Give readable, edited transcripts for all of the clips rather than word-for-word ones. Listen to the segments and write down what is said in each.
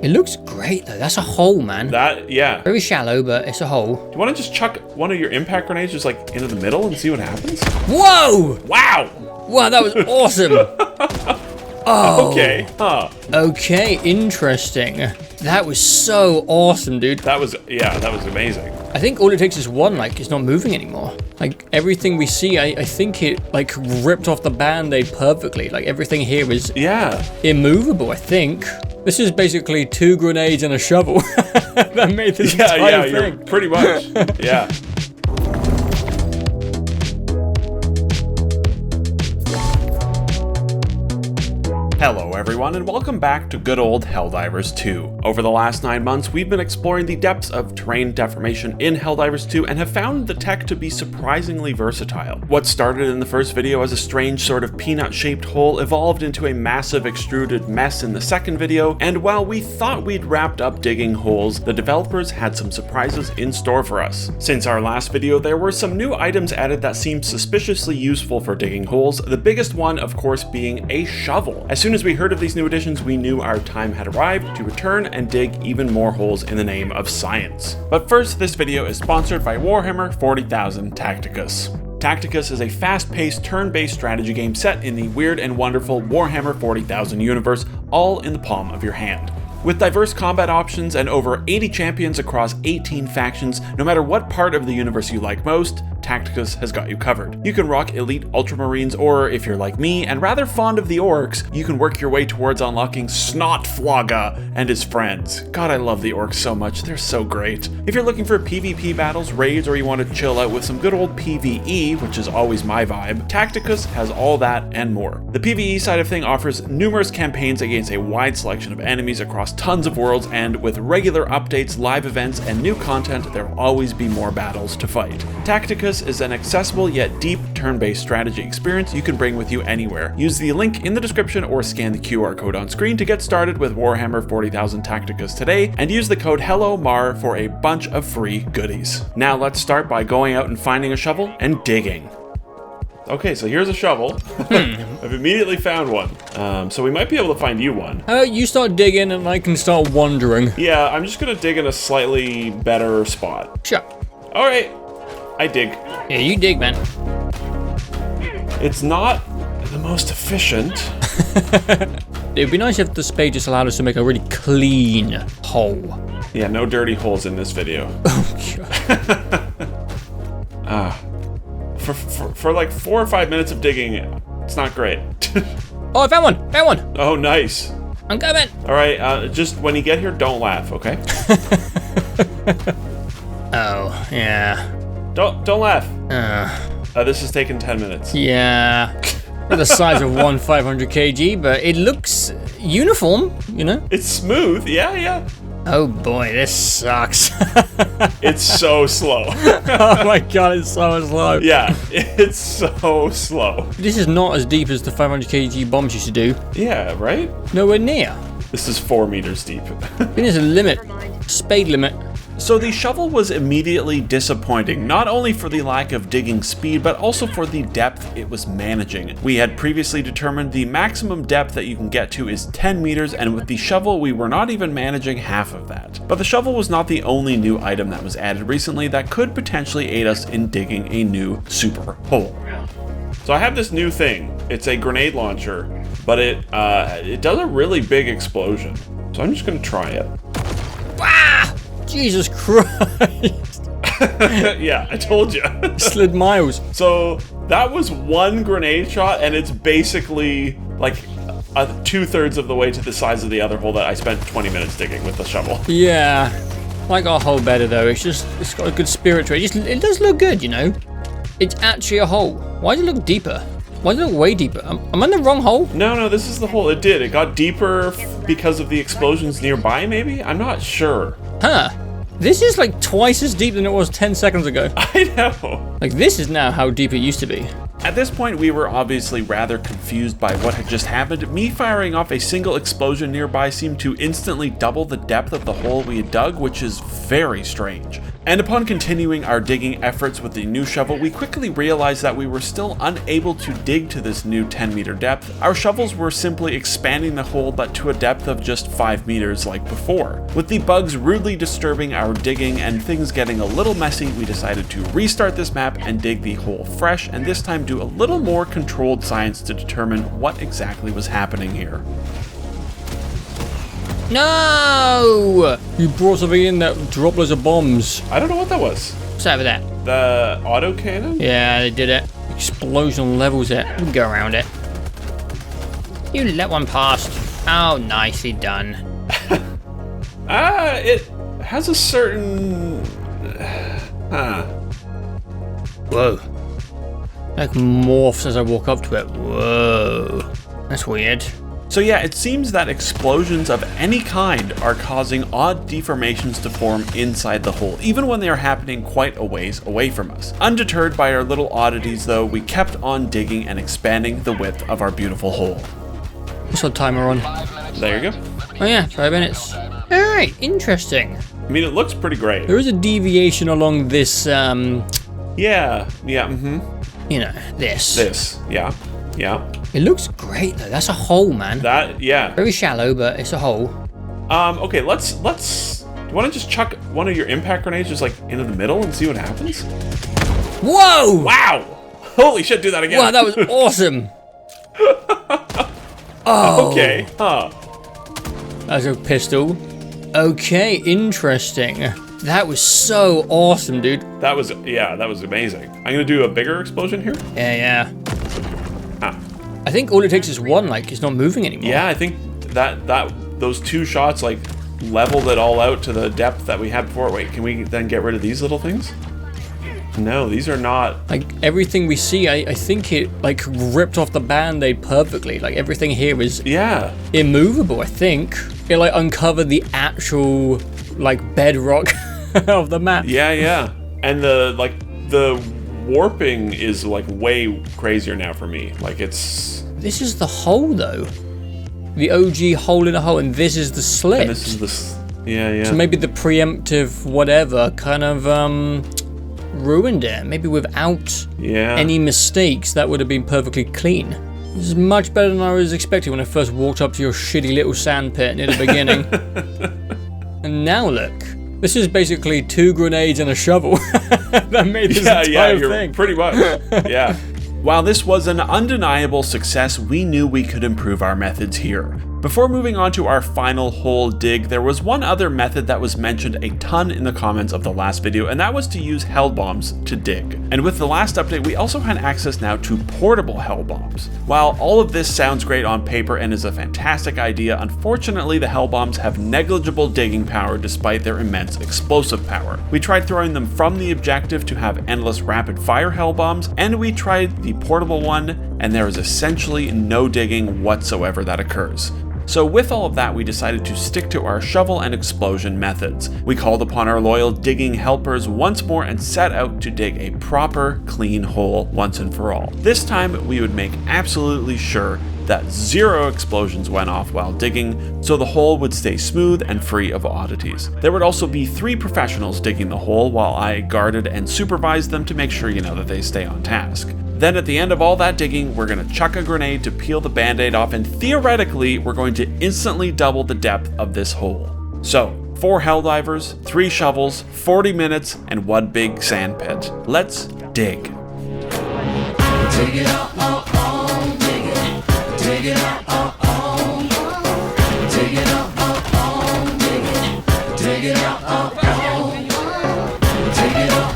It looks great though. That's a hole, man. Yeah. Very shallow, but it's a hole. Do you want to just chuck one of your impact grenades just like into the middle and see what happens? Whoa! Wow! Wow, that was awesome. Oh. Okay. Huh. Okay, interesting. That was so awesome, dude. That was amazing. I think all it takes is one, like, it's not moving anymore. Like, everything we see, I think it, like, ripped off the Band-Aid perfectly. Like, everything here is immovable, I think. This is basically 2 grenades and a shovel that made this entire thing. Yeah, pretty much. Yeah. Hello everyone and welcome back to good old Helldivers 2. Over the last 9 months we've been exploring the depths of terrain deformation in Helldivers 2 and have found the tech to be surprisingly versatile. What started in the first video as a strange sort of peanut-shaped hole evolved into a massive extruded mess in the second video, and while we thought we'd wrapped up digging holes, the developers had some surprises in store for us. Since our last video there were some new items added that seemed suspiciously useful for digging holes, the biggest one of course being a shovel. As soon as we heard of these new additions, we knew our time had arrived to return and dig even more holes in the name of science. But first, this video is sponsored by Warhammer 40,000 Tacticus. Tacticus is a fast-paced, turn-based strategy game set in the weird and wonderful Warhammer 40,000 universe, all in the palm of your hand. With diverse combat options and over 80 champions across 18 factions, no matter what part of the universe you like most, Tacticus has got you covered. You can rock elite ultramarines, or if you're like me and rather fond of the orcs, you can work your way towards unlocking Snotflogga and his friends. God, I love the orcs so much, they're so great. If you're looking for PvP battles, raids, or you want to chill out with some good old PvE, which is always my vibe, Tacticus has all that and more. The PvE side of thing offers numerous campaigns against a wide selection of enemies across tons of worlds, and with regular updates, live events, and new content, there will always be more battles to fight. Tacticus is an accessible yet deep turn-based strategy experience you can bring with you anywhere. Use the link in the description or scan the QR code on screen to get started with Warhammer 40,000 Tacticus today, and use the code HELLOMAR for a bunch of free goodies. Now let's start by going out and finding a shovel and digging. Okay, so here's a shovel. I've immediately found one. So we might be able to find you one. You start digging and I can start wandering. Yeah, I'm just gonna dig in a slightly better spot. Sure. All right, I dig. Yeah, you dig, man. It's not the most efficient. It would be nice if the spade just allowed us to make a really clean hole. Yeah, no dirty holes in this video. Oh, God. For like 4 or 5 minutes of digging, it's not great. Oh, I found one! Found one! Oh, nice. I'm coming! All right, just when you get here, don't laugh, okay? Oh, yeah. Don't laugh. This has taken 10 minutes. Yeah. They're the size of one 500 kg, but it looks uniform, you know? It's smooth, yeah. Oh boy, this sucks. It's so slow. Oh my god, it's so slow. Yeah, it's so slow. This is not as deep as the 500 kg bombs used to do. Yeah, right? Nowhere near. This is 4 meters deep. I think there's a limit. Spade limit. So the shovel was immediately disappointing, not only for the lack of digging speed, but also for the depth it was managing. We had previously determined the maximum depth that you can get to is 10 meters, and with the shovel we were not even managing half of that. But the shovel was not the only new item that was added recently that could potentially aid us in digging a new super hole. So I have this new thing. It's a grenade launcher, but it does a really big explosion. So I'm just gonna try it. Ah! Jesus Christ. Yeah, I told you. Slid miles. So that was one grenade shot, and it's basically like 2/3 of the way to the size of the other hole that I spent 20 minutes digging with the shovel. Yeah. Like our hole better though. It's got a good spirit to it. It does look good, you know. It's actually a hole. Why does it look deeper? Why does it look way deeper? Am I in the wrong hole? No, this is the hole. It did. It got deeper because of the explosions nearby, maybe? I'm not sure. Huh. This is like twice as deep than it was 10 seconds ago. I know. Like this is now how deep it used to be. At this point, we were obviously rather confused by what had just happened. Me firing off a single explosion nearby seemed to instantly double the depth of the hole we had dug, which is very strange. And upon continuing our digging efforts with the new shovel, we quickly realized that we were still unable to dig to this new 10-meter depth. Our shovels were simply expanding the hole, but to a depth of just 5 meters like before. With the bugs rudely disturbing our digging and things getting a little messy, we decided to restart this map and dig the hole fresh, and this time do a little more controlled science to determine what exactly was happening here. No! You brought something in that dropped loads of bombs. I don't know what that was. What's over there? The autocannon? Yeah, they did it. Explosion levels it. We can go around it. You let one past. Oh, nicely done. It has a certain... Whoa. Like morphs as I walk up to it. Whoa. That's weird. So yeah, it seems that explosions of any kind are causing odd deformations to form inside the hole, even when they are happening quite a ways away from us. Undeterred by our little oddities though, we kept on digging and expanding the width of our beautiful hole. What's the timer on? There you go. Oh yeah, 5 minutes. Alright, interesting. I mean, it looks pretty great. There is a deviation along this, Yeah, you know, this. Yeah. It looks great though. That's a hole, man. Yeah. Very shallow, but it's a hole. Okay, let's. Do you want to just chuck one of your impact grenades just like into the middle and see what happens? Whoa! Wow! Holy shit! Do that again. Wow, that was awesome. Oh. Okay. Huh. That's a pistol. Okay, interesting. That was so awesome, dude. That was amazing. I'm gonna do a bigger explosion here. Yeah. I think all it takes is one, like, it's not moving anymore. Yeah, I think that those two shots like leveled it all out to the depth that we had before. Wait, can we then get rid of these little things? No, these are not. Like, everything we see, I think it, like, ripped off the Band-Aid perfectly. Like, everything here is immovable, I think. It, like, uncovered the actual, like, bedrock of the map. Yeah. And the warping is like way crazier now for me. Like This is the hole though. The OG hole in a hole, and this is the slit. And this is the So maybe the preemptive whatever kind of ruined it. Maybe without any mistakes, that would have been perfectly clean. This is much better than I was expecting when I first walked up to your shitty little sand pit near the beginning. And now look. This is basically 2 grenades and a shovel that made this entire thing. Pretty much. Yeah. While this was an undeniable success, we knew we could improve our methods here. Before moving on to our final hole dig, there was one other method that was mentioned a ton in the comments of the last video, and that was to use hell bombs to dig. And with the last update, we also had access now to portable hell bombs. While all of this sounds great on paper and is a fantastic idea, unfortunately the hell bombs have negligible digging power despite their immense explosive power. We tried throwing them from the objective to have endless rapid fire hell bombs, and we tried the portable one, and there is essentially no digging whatsoever that occurs. So with all of that, we decided to stick to our shovel and explosion methods. We called upon our loyal digging helpers once more and set out to dig a proper, clean hole once and for all. This time, we would make absolutely sure that 0 explosions went off while digging, so the hole would stay smooth and free of oddities. There would also be 3 professionals digging the hole while I guarded and supervised them to make sure, that they stay on task. Then at the end of all that digging, we're going to chuck a grenade to peel the Band-Aid off, and theoretically, we're going to instantly double the depth of this hole. So, 4 Helldivers, 3 shovels, 40 minutes, and 1 big sand pit. Let's dig. Dig it up, dig it. Dig it up, dig it up, dig it. Dig it up, dig it up.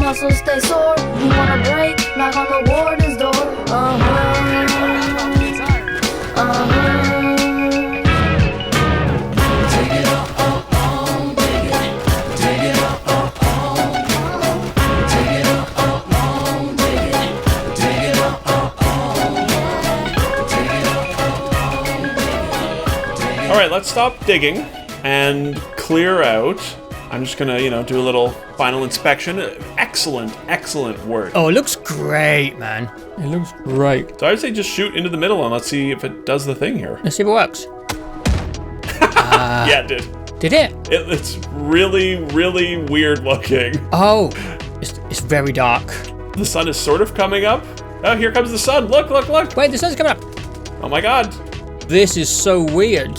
Muscles stay sore. You wanna break? Knock on the warden's door. Take it up, dig it. Take it up, take it up, dig it. Take it up, take it up. All right, let's stop digging and clear out I'm just gonna, do a little final inspection. Excellent work. Oh, it looks great, man. It looks great. So I would say just shoot into the middle and let's see if it does the thing here. Let's see if it works. Yeah, it did. Did it? It's really weird looking. Oh, it's very dark. The sun is sort of coming up. Oh, here comes the sun. Look. Wait, the sun's coming up. Oh my god. This is so weird.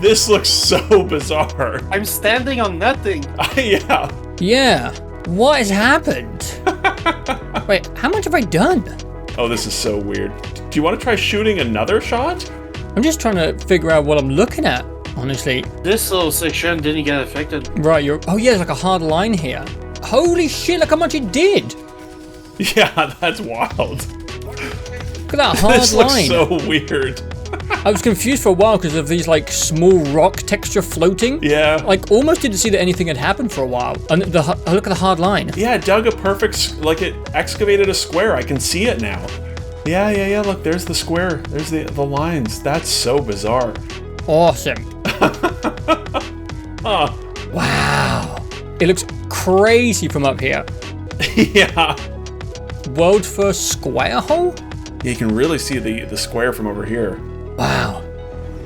This looks so bizarre. I'm standing on nothing. Yeah. Yeah. What has happened? Wait, how much have I done? Oh, this is so weird. Do you want to try shooting another shot? I'm just trying to figure out what I'm looking at, honestly. This little section didn't get affected. Right, oh yeah, there's like a hard line here. Holy shit, look how much it did. Yeah, that's wild. Look at that hard This line. looks so weird. I was confused for a while because of these like small rock texture floating. Yeah. Like almost didn't see that anything had happened for a while. And look at the hard line. Yeah, it dug a perfect, like it excavated a square. I can see it now. Yeah. Look, there's the square. There's the lines. That's so bizarre. Awesome. Huh. Wow. It looks crazy from up here. Yeah. World first square hole? You can really see the square from over here. Wow.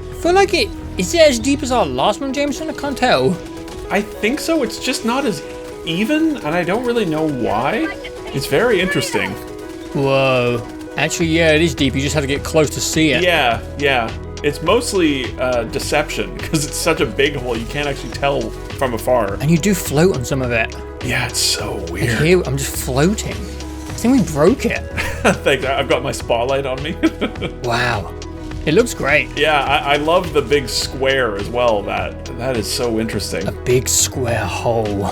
I feel like is it as deep as our last one, Jameson? I can't tell. I think so. It's just not as even, and I don't really know why. It's very interesting. Whoa. Actually, yeah, it is deep. You just have to get close to see it. Yeah. It's mostly deception, because it's such a big hole, you can't actually tell from afar. And you do float on some of it. Yeah, it's so Like weird. here, I'm just floating. I think we broke it. Thanks, I've got my spotlight on me. Wow. It looks great. Yeah, I love the big square as well. That is so interesting. A big square hole.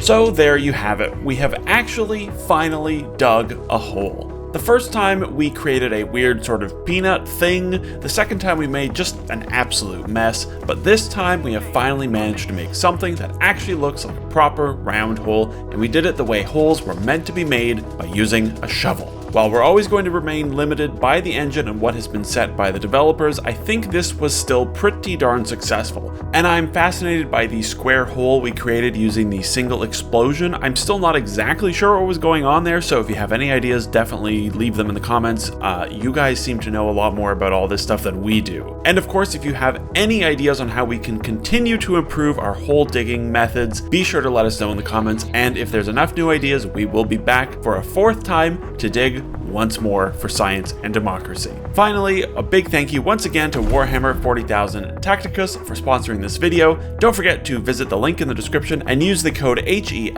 So there you have it. We have actually finally dug a hole. The first time we created a weird sort of peanut thing, the second time we made just an absolute mess, but this time we have finally managed to make something that actually looks like a proper round hole, and we did it the way holes were meant to be made, by using a shovel. While we're always going to remain limited by the engine and what has been set by the developers, I think this was still pretty darn successful. And I'm fascinated by the square hole we created using the single explosion. I'm still not exactly sure what was going on there, so if you have any ideas, definitely leave them in the comments. You guys seem to know a lot more about all this stuff than we do. And of course, if you have any ideas on how we can continue to improve our hole digging methods, be sure to let us know in the comments. And if there's enough new ideas, we will be back for a fourth time to dig once more for science and democracy. Finally, a big thank you once again to Warhammer 40,000 Tacticus for sponsoring this video. Don't forget to visit the link in the description and use the code HELLOMAR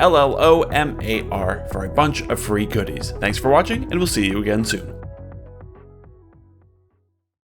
for a bunch of free goodies. Thanks for watching, and we'll see you again soon.